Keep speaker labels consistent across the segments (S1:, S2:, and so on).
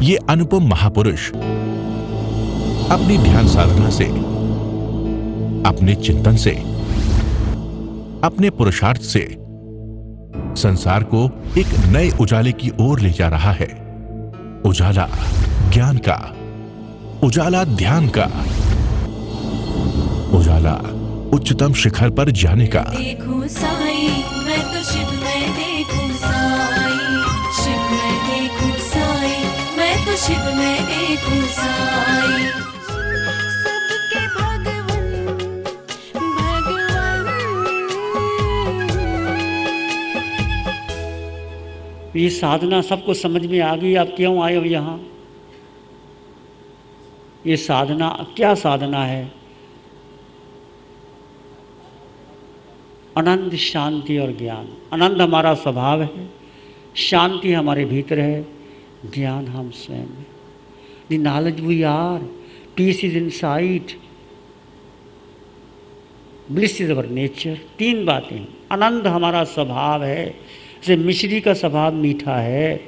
S1: ये अनुपम महापुरुष अपनी ध्यान साधना से, अपने चिंतन से, अपने पुरुषार्थ से संसार को एक नए उजाले की ओर ले जा रहा है। उजाला ज्ञान का, उजाला ध्यान का, उजाला उच्चतम शिखर पर जाने का।
S2: देखूं साई, मैं तो शिव में देखूं साई, शिव में देखूं साई, मैं तो शिव में देखूं साई। सबके भगवन भगवन।
S3: ये साधना सबको समझ में आ गई। आप क्यों आए हो यहाँ? ये साधना क्या साधना है? आनंद, शांति और ज्ञान। आनंद हमारा स्वभाव है, शांति हमारे भीतर है, ज्ञान हम स्वयं हैं। The knowledge we are, peace is inside, bliss is our nature. तीन बातें। आनंद हमारा स्वभाव है, जैसे मिश्री का स्वभाव मीठा है,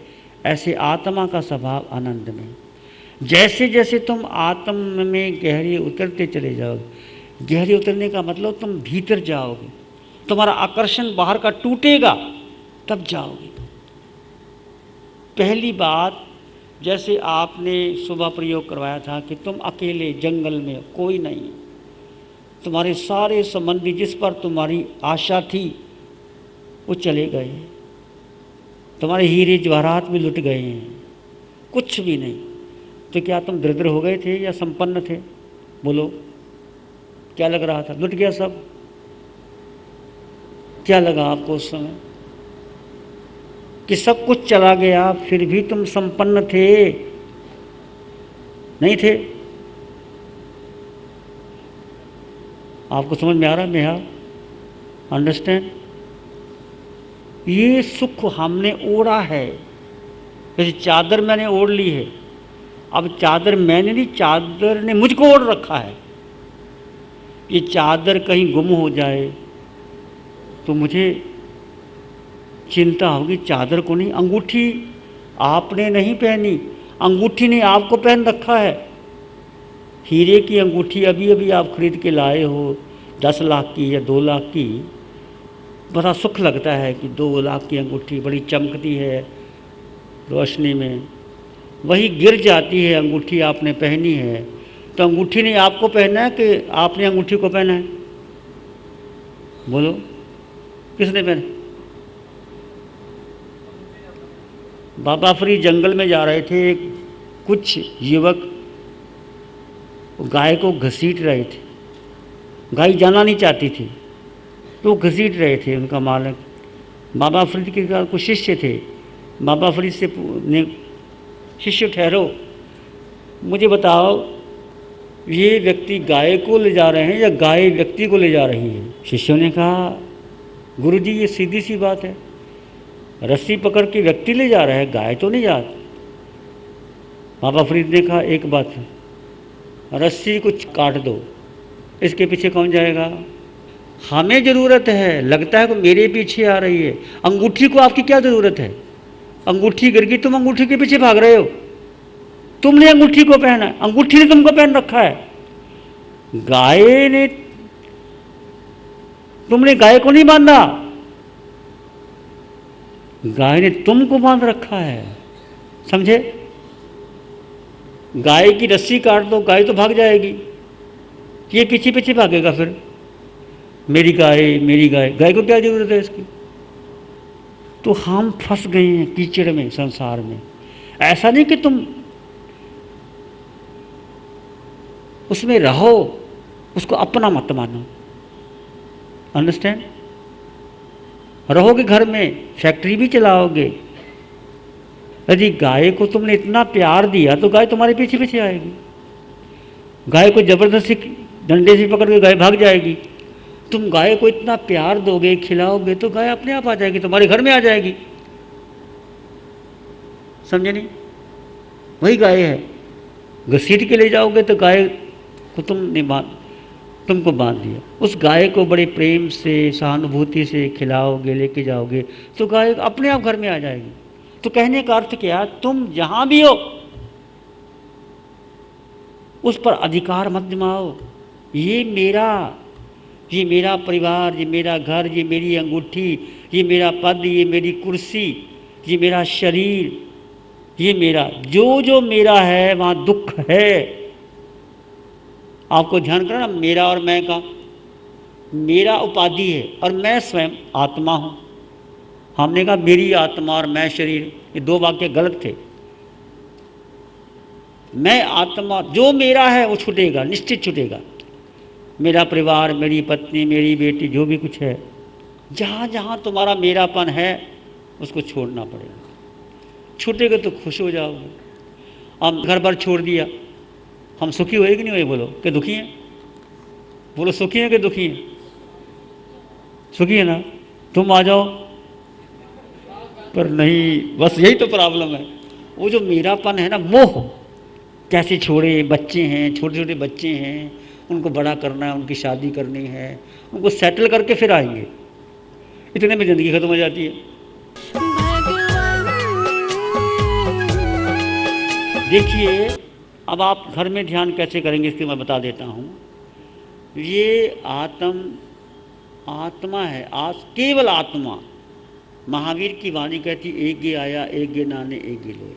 S3: ऐसे आत्मा का स्वभाव आनंद में। जैसे जैसे तुम आत्म में गहरे उतरते चले जाओगे, गहरे उतरने का मतलब तुम भीतर जाओगे, तुम्हारा आकर्षण बाहर का टूटेगा, तब जाओगे। पहली बात, जैसे आपने सुबह प्रयोग करवाया था कि तुम अकेले जंगल में, कोई नहीं, तुम्हारे सारे संबंधी जिस पर तुम्हारी आशा थी वो चले गए, तुम्हारे हीरे जवाहरात भी लुट गए हैं, कुछ भी नहीं। तो क्या तुम दरिद्र हो गए थे या संपन्न थे? बोलो, क्या लग रहा था? लुट गया सब। क्या लगा आपको उस समय कि सब कुछ चला गया, फिर भी तुम संपन्न थे? नहीं थे? आपको समझ में आ रहा है? मेरा अंडरस्टैंड? ये सुख हमने ओढ़ा है, जैसे चादर मैंने ओढ़ ली है। अब चादर मैंने नहीं, चादर ने मुझको ओढ़ रखा है। ये चादर कहीं गुम हो जाए तो मुझे चिंता होगी। चादर को नहीं, अंगूठी आपने नहीं पहनी, अंगूठी ने आपको पहन रखा है। हीरे की अंगूठी अभी अभी आप खरीद के लाए हो, 10 लाख की या 2 लाख की, बड़ा सुख लगता है कि 2 लाख की अंगूठी बड़ी चमकती है रोशनी में। वही गिर जाती है अंगूठी आपने पहनी है, तो अंगूठी ने आपको पहना है कि आपने अंगूठी को पहना है? बोलो, किसने पहना? बाबा फरीद जंगल में जा रहे थे, कुछ युवक गाय को घसीट रहे थे। गाय जाना नहीं चाहती थी तो घसीट रहे थे उनका मालिक। बाबा फरीद के कुछ शिष्य थे। बाबा फरीद से ने, शिष्य ठहरो, मुझे बताओ ये व्यक्ति गाय को ले जा रहे हैं या गाय व्यक्ति को ले जा रही है? शिष्यों ने कहा, गुरुजी ये सीधी सी बात है, रस्सी पकड़ के व्यक्ति ले जा रहा है, गाय तो नहीं जा रही। बाबा फरीद ने कहा, एक बात है, रस्सी कुछ काट दो, इसके पीछे कौन जाएगा? हमें ज़रूरत है, लगता है कि मेरे पीछे आ रही है। अंगूठी को आपकी क्या ज़रूरत है? अंगूठी गिर गई, तुम अंगूठी के पीछे भाग रहे हो। तुमने अंगूठी को पहना, अंगूठी ने तुमको पहन रखा है। गाय ने, तुमने गाय को नहीं बांधा, गाय ने तुमको बांध रखा है। समझे? गाय की रस्सी काट दो, गाय तो भाग जाएगी, ये पीछे पीछे भागेगा फिर। मेरी गाय, मेरी गाय, गाय को क्या जरूरत है इसकी? तो हम फंस गए हैं कीचड़ में, संसार में। ऐसा नहीं कि तुम उसमें रहो, उसको अपना मत मानो। अंडरस्टैंड? रहोगे घर में, फैक्ट्री भी चलाओगे, यदि गाय को तुमने इतना प्यार दिया तो गाय तुम्हारे पीछे पीछे आएगी। गाय को जबरदस्ती डंडे से पकड़ के गाय भाग जाएगी। तुम गाय को इतना प्यार दोगे, खिलाओगे, तो गाय अपने आप आ जाएगी, तुम्हारे घर में आ जाएगी। समझे नहीं? वही गाय है। घसीट के ले जाओगे तो गाय को तुमको बांध दिया। उस गाय को बड़े प्रेम से, सहानुभूति से खिलाओगे, लेके जाओगे, तो गाय अपने आप घर में आ जाएगी। तो कहने का अर्थ क्या? तुम जहाँ भी हो, उस पर अधिकार मत जमाओ। ये मेरा परिवार, ये मेरा घर, ये मेरी अंगूठी, ये मेरा पद, ये मेरी कुर्सी, ये मेरा शरीर, ये मेरा जो मेरा है वहाँ दुख है। आपको ध्यान करना, मेरा और मैं का, मेरा उपाधि है और मैं स्वयं आत्मा हूँ। हमने कहा मेरी आत्मा और मैं शरीर, ये दो वाक्य गलत थे। मैं आत्मा, जो मेरा है वो छूटेगा, निश्चित छूटेगा। मेरा परिवार, मेरी पत्नी, मेरी बेटी, जो भी कुछ है, जहाँ जहाँ तुम्हारा मेरापन है उसको छोड़ना पड़ेगा। छूटेगा तो खुश हो जाओगे। हम घर पर छोड़ दिया, हम सुखी हुए कि नहीं हुए? बोलो कि दुखी हैं? बोलो सुखी हैं कि दुखी हैं? सुखी है ना? तुम आ जाओ, पर नहीं, बस यही तो प्रॉब्लम है। वो जो मेरापन है ना, मोह, कैसे छोड़े? बच्चे हैं, छोटे छोटे बच्चे हैं, उनको बड़ा करना है, उनकी शादी करनी है, उनको सेटल करके फिर आएंगे, इतने में ज़िंदगी ख़त्म हो जाती है। देखिए, अब आप घर में ध्यान कैसे करेंगे इसकी मैं बता देता हूँ। ये आत्मा है, केवल आत्मा। महावीर की वाणी कहती, एक गे आया, एक गे नाने, एक गे लोए।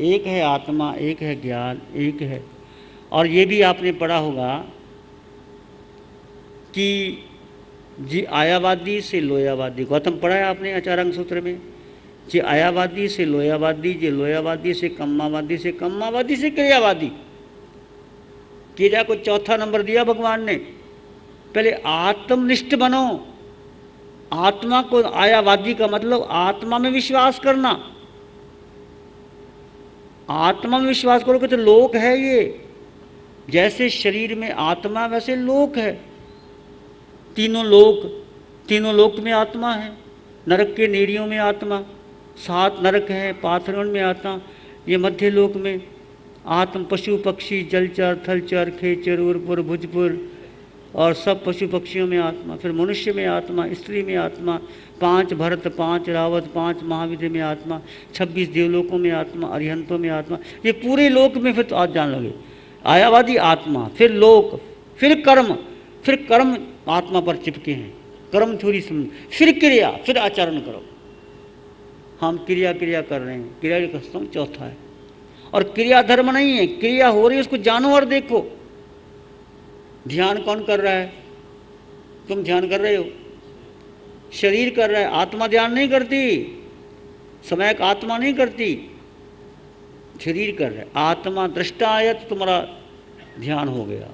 S3: एक है आत्मा, एक है ज्ञान, एक है। और ये भी आपने पढ़ा होगा कि जी आयावादी से लोयावादी, गौतम पढ़ा है आपने आचार्य सूत्र में। जे आयावादी से लोयावादी, जे लोयावादी से कम्मावादी, से कम्मावादी से क्रियावादी। क्रिया को चौथा नंबर दिया भगवान ने। पहले आत्मनिष्ठ बनो। आत्मा को, आयावादी का मतलब आत्मा में विश्वास करना। आत्मा में विश्वास करोगे तो लोक है ये। जैसे शरीर में आत्मा वैसे लोक है। तीनों लोक में आत्मा है। नरक के नेरियों में आत्मा, 7 नरक है, पाथरण में आत्मा, ये मध्य लोक में आत्म, पशु पक्षी, जलचर, थलचर, खेचर, उर्पुर, भुजपुर और सब पशु पक्षियों में आत्मा। फिर मनुष्य में आत्मा, स्त्री में आत्मा, 5 भरत, 5 रावत, 5 महावीर में आत्मा, 26 देवलोकों में आत्मा, अरिहंतों में आत्मा, ये पूरे लोक में। फिर तो आज जान लगे, आयावादी आत्मा, फिर लोक, फिर कर्म आत्मा पर चिपके हैं, कर्म थोड़ी समझ, फिर क्रिया, फिर आचरण करो। हम क्रिया कर रहे हैं, क्रिया का स्तंभ चौथा है। और क्रिया धर्म नहीं है, क्रिया हो रही है उसको जानो और देखो। ध्यान कौन कर रहा है? तुम ध्यान कर रहे हो, शरीर कर रहा है, आत्मा ध्यान नहीं करती, समय का आत्मा नहीं करती, शरीर कर रहा है। आत्मा दृष्टा आया तो तुम्हारा ध्यान हो गया।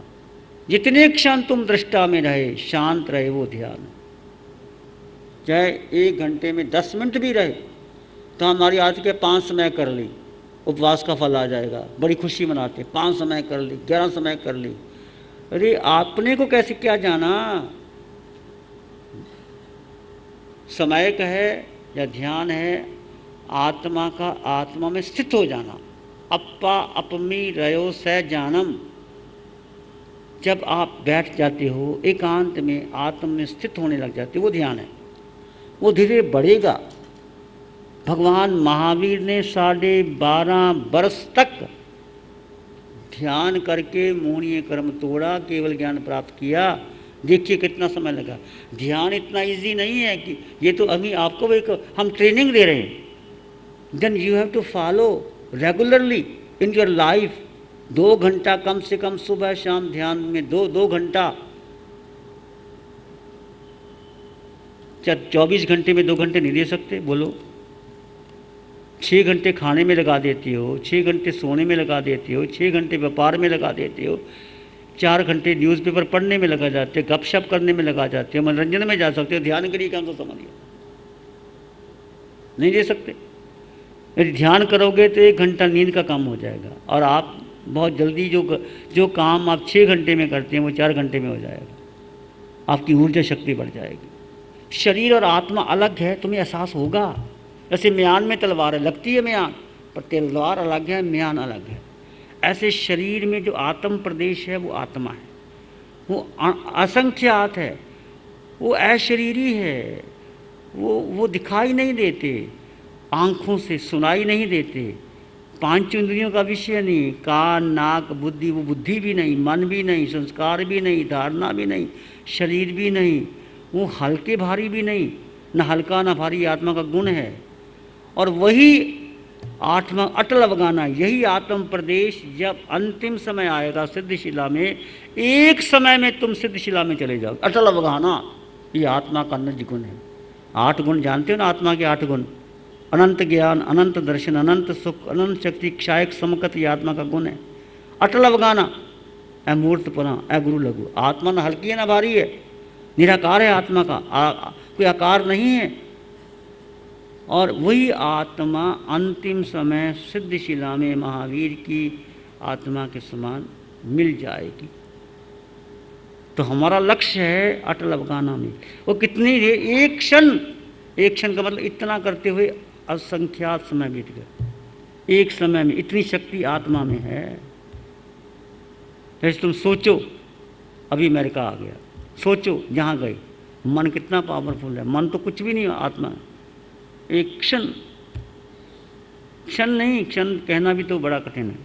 S3: जितने क्षण तुम दृष्टा में रहे, शांत रहे, वो ध्यान। चाहे 1 घंटे में 10 मिनट भी रहे तो हमारी आज के 5 समय कर ली, उपवास का फल आ जाएगा, बड़ी खुशी मनाते। 5 समय कर ली, 11 समय कर ली। अरे आपने को कैसे क्या जाना? समय का है या ध्यान है, आत्मा का आत्मा में स्थित हो जाना। अप्पा अपमी रयो स जानम। जब आप बैठ जाते हो एकांत में, आत्म में स्थित होने लग जाते हो, वो ध्यान है। वो धीरे धीरे बढ़ेगा। भगवान महावीर ने 12.5 वर्ष तक ध्यान करके मोहनीय कर्म तोड़ा, केवल ज्ञान प्राप्त किया। देखिए कितना समय लगा। ध्यान इतना इजी नहीं है कि ये तो अभी आपको एक हम ट्रेनिंग दे रहे हैं। Then you have to follow regularly in your life. 2 घंटा कम से कम सुबह शाम ध्यान में, 2 घंटा। 24 घंटे में 2 घंटे नहीं दे सकते? बोलो। 6 घंटे खाने में लगा देती हो, 6 घंटे सोने में लगा देती हो, 6 घंटे व्यापार में लगा देती हो, 4 घंटे न्यूज़पेपर पढ़ने में लगा जाते हो, गपशप करने में लगा जाते हो, मनोरंजन में जा सकते हो। ध्यान के लिए काम तो समझिए नहीं दे सकते। यदि ध्यान करोगे तो 1 घंटा नींद का काम हो जाएगा और आप बहुत जल्दी जो काम आप 6 घंटे में करते हैं वो 4 घंटे में हो जाएगा। आपकी ऊर्जा शक्ति बढ़ जाएगी। शरीर और आत्मा अलग है, तुम्हें एहसास होगा। जैसे म्यान में तलवार है, लगती है म्यान, पर तलवार अलग है, म्यान अलग है। ऐसे शरीर में जो आत्म प्रदेश है वो आत्मा है, वो असंख्यात है, वो अशरीरी है, वो दिखाई नहीं देते, आँखों से सुनाई नहीं देते, पांच इंद्रियों का विषय नहीं, कान नाक बुद्धि, वो बुद्धि भी नहीं, मन भी नहीं, संस्कार भी नहीं, धारणा भी नहीं, शरीर भी नहीं, वो हल्के भारी भी नहीं, न हल्का न भारी, आत्मा का गुण है। और वही आत्मा अटल अवगाना, यही आत्म प्रदेश जब अंतिम समय आएगा सिद्धशिला में, एक समय में तुम सिद्धशिला में चले जाओ। अटल अवगाना ये आत्मा का निज गुण है। 8 गुण जानते हो ना आत्मा के? 8 गुण, अनंत ज्ञान, अनंत दर्शन, अनंत सुख, अनंत शक्ति, क्षायक समकत, ये आत्मा का गुण है। अटल अवगाना, अमूर्तपना, अगुरु लघु, आत्मा न हल्की है न भारी है, निराकार है आत्मा का, कोई आकार नहीं है। और वही आत्मा अंतिम समय सिद्धशिला में महावीर की आत्मा के समान मिल जाएगी। तो हमारा लक्ष्य है अटल अवगाना में। वो कितनी है? एक क्षण का मतलब इतना करते हुए असंख्यात समय बीत गए। एक समय में इतनी शक्ति आत्मा में है। जैसे तुम सोचो, अभी अमेरिका आ गया, सोचो जहाँ गए, मन कितना पावरफुल है। मन तो कुछ भी नहीं है, आत्मा एक क्षण नहीं, क्षण कहना भी तो बड़ा कठिन है।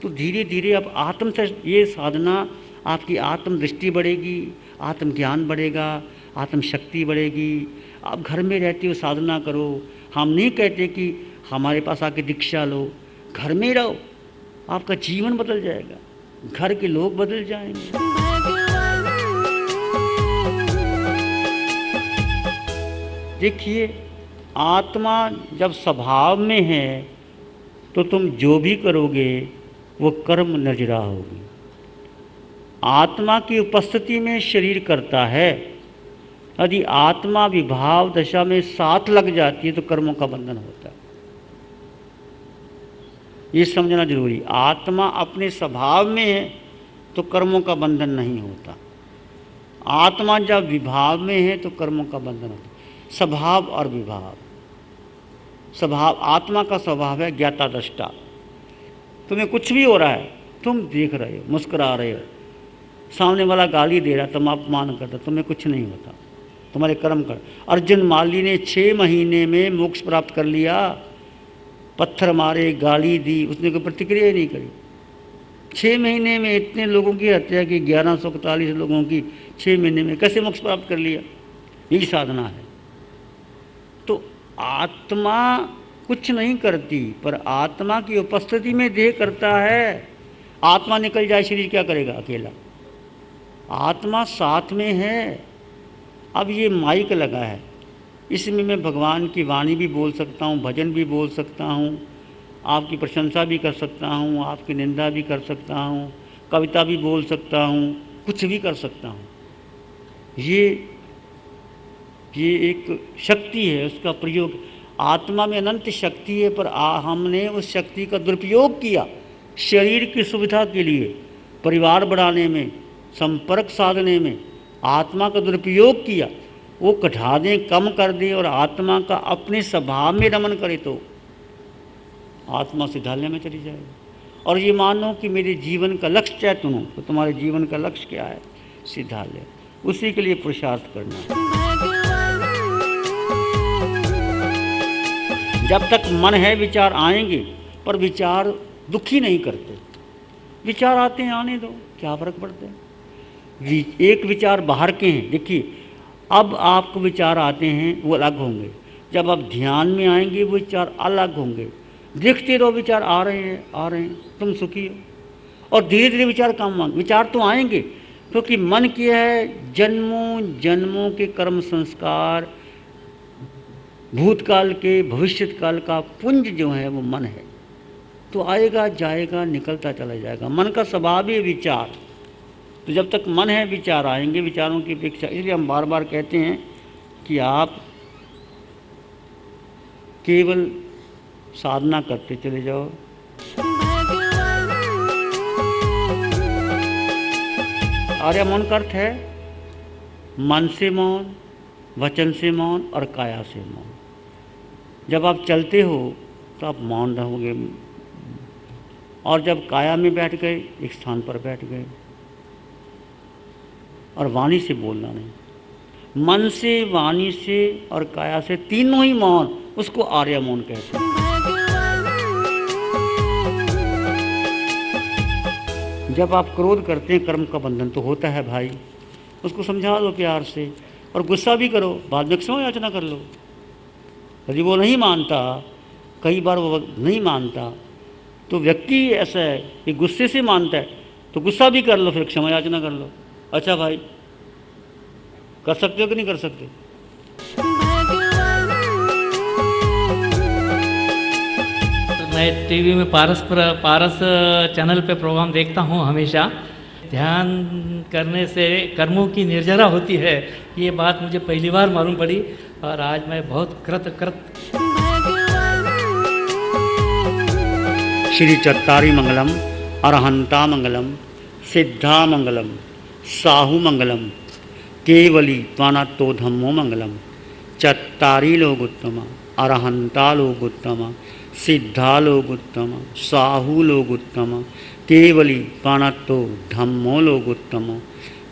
S3: तो धीरे धीरे अब आत्म से ये साधना, आपकी आत्म दृष्टि बढ़ेगी, आत्म ज्ञान बढ़ेगा, आत्म शक्ति बढ़ेगी। आप घर में रहते हो साधना करो। हम नहीं कहते कि हमारे पास आके दीक्षा लो, घर में रहो, आपका जीवन बदल जाएगा, घर के लोग बदल जाएंगे। देखिए, आत्मा जब स्वभाव में है तो तुम जो भी करोगे वो कर्म नजरा होगी। आत्मा की उपस्थिति में शरीर करता है। यदि आत्मा विभाव दशा में साथ लग जाती है तो कर्मों का बंधन होता है। ये समझना जरूरी। आत्मा अपने स्वभाव में है तो कर्मों का बंधन नहीं होता। आत्मा जब विभाव में है तो कर्मों का बंधन होता है। स्वभाव और विभाव, स्वभाव, आत्मा का स्वभाव है ज्ञाता दृष्टा। तुम्हें कुछ भी हो रहा है, तुम देख रहे हो, मुस्कुरा रहे हो, सामने वाला गाली दे रहा, तुम अपमान करता, तुम्हें कुछ नहीं होता, तुम्हारे कर्म कर। अर्जुन माली ने 6 महीने में मोक्ष प्राप्त कर लिया। पत्थर मारे, गाली दी, उसने कोई प्रतिक्रिया ही नहीं करी। 6 महीने में इतने लोगों की हत्या की, 1141 लोगों की 6 महीने में कैसे मोक्ष प्राप्त कर लिया? यही साधना है। तो आत्मा कुछ नहीं करती, पर आत्मा की उपस्थिति में देह करता है। आत्मा निकल जाए, शरीर क्या करेगा अकेला? आत्मा साथ में है। अब ये माइक लगा है, इसमें मैं भगवान की वाणी भी बोल सकता हूँ, भजन भी बोल सकता हूँ, आपकी प्रशंसा भी कर सकता हूँ, आपकी निंदा भी कर सकता हूँ, कविता भी बोल सकता हूँ, कुछ भी कर सकता हूँ। ये एक शक्ति है, उसका प्रयोग। आत्मा में अनंत शक्ति है, पर हमने उस शक्ति का दुरुपयोग किया शरीर की सुविधा के लिए, परिवार बढ़ाने में, संपर्क साधने में आत्मा का दुरुपयोग किया। वो घटा दें, कम कर दें और आत्मा का अपने स्वभाव में रमन करे तो आत्मा सिद्धालय में चली जाएगी। और ये मानो कि मेरे जीवन का लक्ष्य चैतन्य हो, तो तुम्हारे जीवन का लक्ष्य क्या है? सिद्धालय। उसी के लिए पुरुषार्थ करना है। जब तक मन है विचार आएंगे, पर विचार दुखी नहीं करते। विचार आते हैं, आने दो, क्या फर्क पड़ता है? एक विचार बाहर के हैं। देखिए, अब आपको विचार आते हैं, वो अलग होंगे। जब आप ध्यान में आएंगे वो विचार अलग होंगे। देखते रहो, विचार आ रहे हैं, तुम सुखी हो। और धीरे धीरे विचार कम आएंगे। विचार तो आएंगे, क्योंकि मन क्या है? जन्मों जन्मों के कर्म संस्कार, भूतकाल के भविष्यत काल का पुंज जो है वो मन है। तो आएगा जाएगा, निकलता चला जाएगा। मन का स्वभाव ही विचार। तो जब तक मन है विचार आएंगे, विचारों की अपेक्षा। इसलिए हम बार बार कहते हैं कि आप केवल साधना करते चले जाओ। आर्य मौन का अर्थ है मन से मौन, वचन से मौन और काया से मौन। जब आप चलते हो तो आप मौन रहोगे, और जब काया में बैठ गए, एक स्थान पर बैठ गए, और वाणी से बोलना नहीं। मन से, वाणी से और काया से, तीनों ही मौन, उसको आर्य मौन कहते हैं। जब आप क्रोध करते हैं कर्म का बंधन तो होता है भाई, उसको समझा दो प्यार से, और गुस्सा भी करो, बाद में क्षमा याचना कर लो। यदि वो नहीं मानता, कई बार वो नहीं मानता, तो व्यक्ति ऐसा है कि गुस्से से मानता है, तो गुस्सा भी कर लो, फिर क्षमा याचना कर लो। अच्छा भाई, कर सकते हो कि नहीं कर सकते?
S4: मैं टीवी में पारस चैनल पे प्रोग्राम देखता हूँ हमेशा। ध्यान करने से कर्मों की निर्जरा होती है, ये बात मुझे पहली बार मालूम पड़ी और आज मैं बहुत कृत
S3: श्री चत्तारी मंगलम, अरहंता मंगलम, सिद्धा मंगलम, साहू मंगलम, केवली पानातो धम्मो मंगलम। चत्तारी लोग उत्तम, अरहंता लोग उत्तम, सिद्धा लोग उत्तम, साहू लोग उत्तम, केवली पानातो धम्मो लोग उत्तम।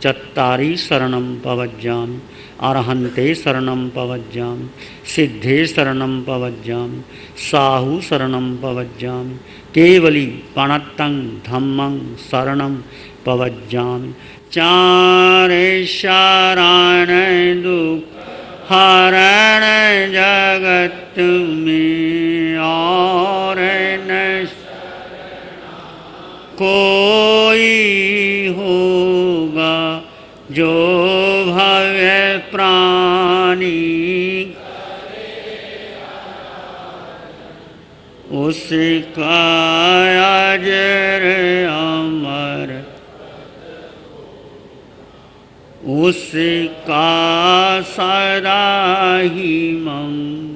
S3: चत्तारी शरणं पवज्जामि, अरहन्ते शरणं पवज्जामि, सिद्धे शरणं पवज्जामि, साहू शरणं पवज्जामि, केवली पाणत्तं धम्मं शरणं पवज्जामि। चारे शरण दुख हरण जगत में और न कोई होगा जो भव्य प्राणी, उसका अजर अमर, उसका सदा ही मंगल।